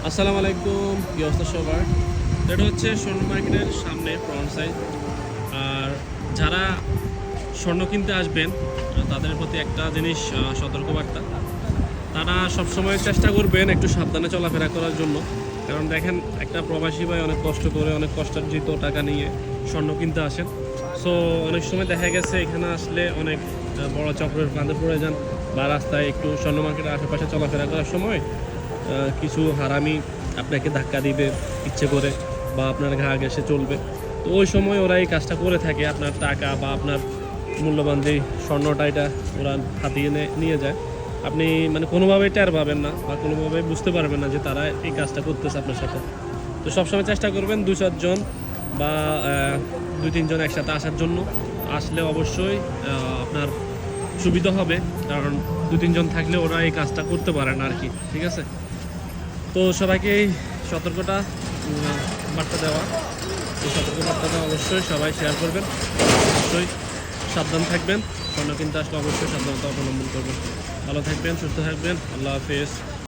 আসসালামু আলাইকুম, কি অবস্থা সবার? এটা হচ্ছে স্বর্ণ মার্কেটের সামনে ফ্রন্ট সাইড। আর যারা স্বর্ণ কিনতে আসবেন তাদের প্রতি একটা জিনিস সতর্কবার্তা। তারা সবসময় চেষ্টা করবেন একটু সাবধানে চলাফেরা করার জন্য। কারণ দেখেন, একটা প্রবাসী ভাই অনেক কষ্ট করে, অনেক কষ্টার্জিত টাকা নিয়ে স্বর্ণ কিনতে আসেন। সো অনেক সময় দেখা গেছে এখানে আসলে অনেক বড় চক্রের ফাঁদে পড়ে যান, বা রাস্তায় একটু স্বর্ণ মার্কেটের আশেপাশে চলাফেরা করার সময় কিছু হারামি আপনাকে ধাক্কা দিবে ইচ্ছে করে, বা আপনার ঘা ঘেঁষে চলবে। তো ওই সময় ওরা এই কাজটা করে থাকে, আপনার টাকা বা আপনার মূল্যবান যে স্বর্ণটা এটা ওরা হাতিয়ে নিয়ে যায়। আপনি মানে কোনোভাবেই টের পাবেন না, বা কোনোভাবেই বুঝতে পারবেন না যে তারা এই কাজটা করতেছে আপনার সাথে। তো সবসময় চেষ্টা করবেন 2-4 জন বা 2-3 জন একসাথে আসার জন্য। আসলে অবশ্যই আপনার সুবিধা হবে, কারণ 2-3 জন থাকলে ওরা এই কাজটা করতে পারে না আর কি। ঠিক আছে? তো সবাইকে এই সতর্কতা বার্তা দেওয়া, এই সতর্ক বার্তাটা অবশ্যই সবাই শেয়ার করবেন। অবশ্যই সাবধান থাকবেন, স্বর্ণ কিনতে আসলে অবশ্যই সাবধানতা অবলম্বন করবেন। ভালো থাকবেন, সুস্থ থাকবেন, আল্লাহ হাফেজ।